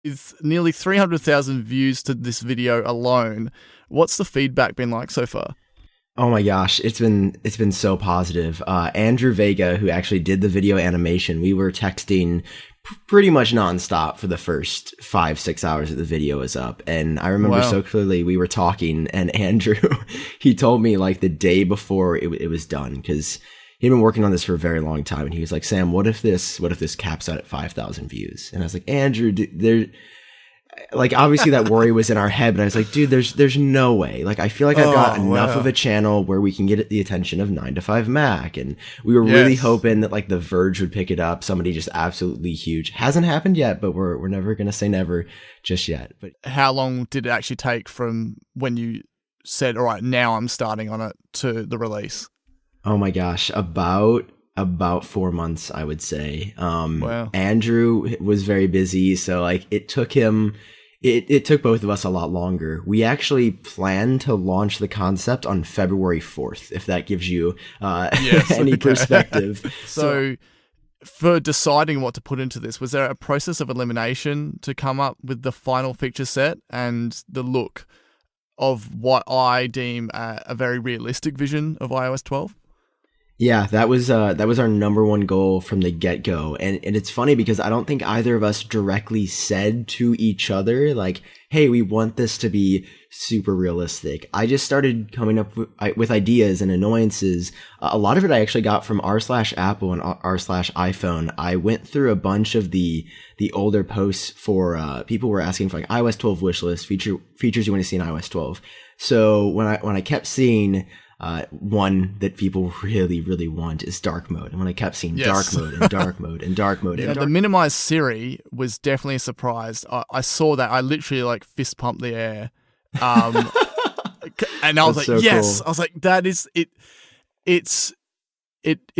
is nearly 300,000 views to this video alone. What's the feedback been like so far? Oh my gosh, it's been so positive. Andrew Vega, who actually did the video animation, we were texting pretty much nonstop for the first 5-6 hours that the video was up. And I remember so clearly we were talking, and Andrew, he told me like the day before it was done, because he'd been working on this for a very long time, and he was like, Sam, what if this caps out at 5,000 views? And I was like, Andrew, like, obviously that worry was in our head, but I was like, dude, there's no way. Like, I feel like I've got enough of a channel where we can get the attention of 9to5Mac. And we were really hoping that like The Verge would pick it up. Somebody just absolutely huge. Hasn't happened yet, but we're never going to say never just yet. But how long did it actually take from when you said, all right, now I'm starting on it, to the release? Oh my gosh, about 4 months, I would say. Andrew was very busy, so like it took him, it took both of us a lot longer. We actually planned to launch the concept on February 4th, if that gives you any perspective. So for deciding what to put into this, was there a process of elimination to come up with the final feature set and the look of what I deem a very realistic vision of iOS 12? Yeah, that was our number one goal from the get-go. And it's funny because I don't think either of us directly said to each other, like, hey, we want this to be super realistic. I just started coming up with ideas and annoyances. A lot of it I actually got from r/Apple and r/iPhone. I went through a bunch of the older posts for people were asking for like iOS 12 wishlist, features you want to see in iOS 12. So when I kept seeing one that people really, really want is dark mode. And when I kept seeing dark mode and dark mode and dark mode. The minimized Siri was definitely a surprise. I saw that. I literally like fist pumped the air. And I was like, so yes. Cool. I was like, that is it. It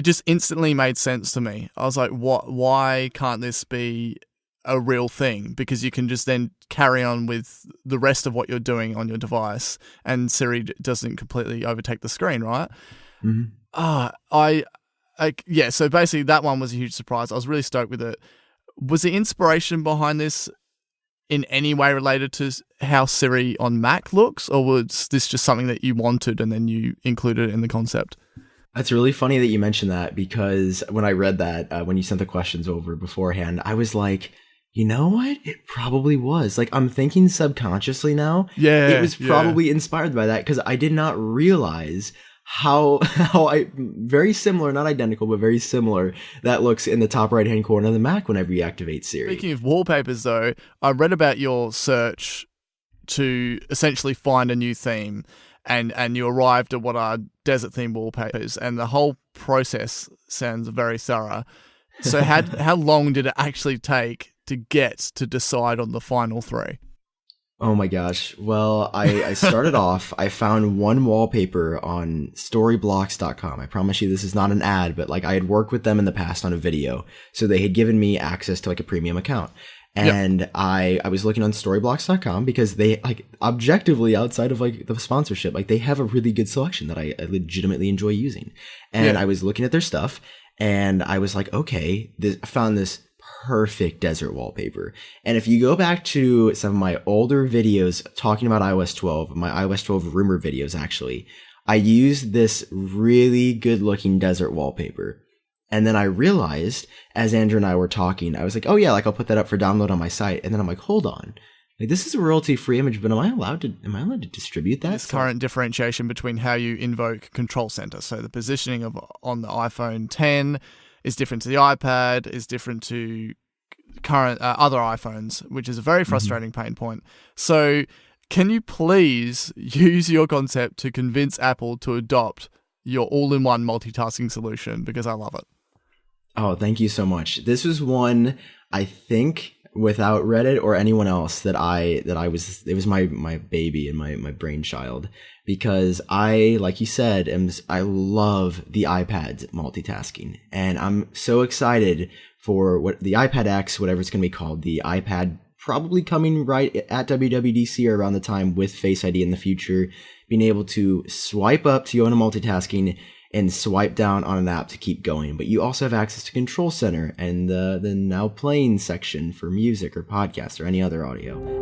just instantly made sense to me. I was like, why can't this be a real thing? Because you can just then carry on with the rest of what you're doing on your device, and Siri doesn't completely overtake the screen, right? Mm-hmm. So basically that one was a huge surprise. I was really stoked with it. Was the inspiration behind this in any way related to how Siri on Mac looks, or was this just something that you wanted and then you included it in the concept? It's really funny that you mentioned that, because when I read that, when you sent the questions over beforehand, I was like, you know what? It probably was. Like, I'm thinking subconsciously now. Yeah. It was probably inspired by that, because I did not realize how very similar, not identical, but very similar, that looks in the top right-hand corner of the Mac whenever you activate Siri. Speaking of wallpapers, though, I read about your search to essentially find a new theme, and you arrived at what are desert-themed wallpapers, and the whole process sounds very thorough. So how long did it actually take to get to decide on the final three? Oh my gosh. Well, I started off, I found one wallpaper on storyblocks.com. I promise you this is not an ad, but like I had worked with them in the past on a video. So they had given me access to like a premium account. And I was looking on storyblocks.com because they, like, objectively, outside of like the sponsorship, like they have a really good selection that I legitimately enjoy using. And I was looking at their stuff, and I was like, okay, I found this perfect desert wallpaper. And if you go back to some of my older videos talking about iOS 12, my iOS 12 rumor videos, actually, I used this really good looking desert wallpaper. And then I realized, as Andrew and I were talking, I was like, oh yeah, like I'll put that up for download on my site. And then I'm like, hold on, like this is a royalty-free image, but am I allowed to distribute that? This current differentiation between how you invoke Control Center. So the positioning on the iPhone 10 is different to the iPad, is different to current other iPhones, which is a very frustrating pain point. So can you please use your concept to convince Apple to adopt your all-in-one multitasking solution? Because I love it. Oh, thank you so much. This was one, I think, without Reddit or anyone else it was my baby and my brainchild, because I, like you said, I love the iPad's multitasking, and I'm so excited for what the iPad X, whatever it's going to be called, the iPad probably coming right at WWDC or around the time with Face ID in the future, being able to swipe up to go into multitasking and swipe down on an app to keep going. But you also have access to Control Center and the now playing section for music or podcast or any other audio.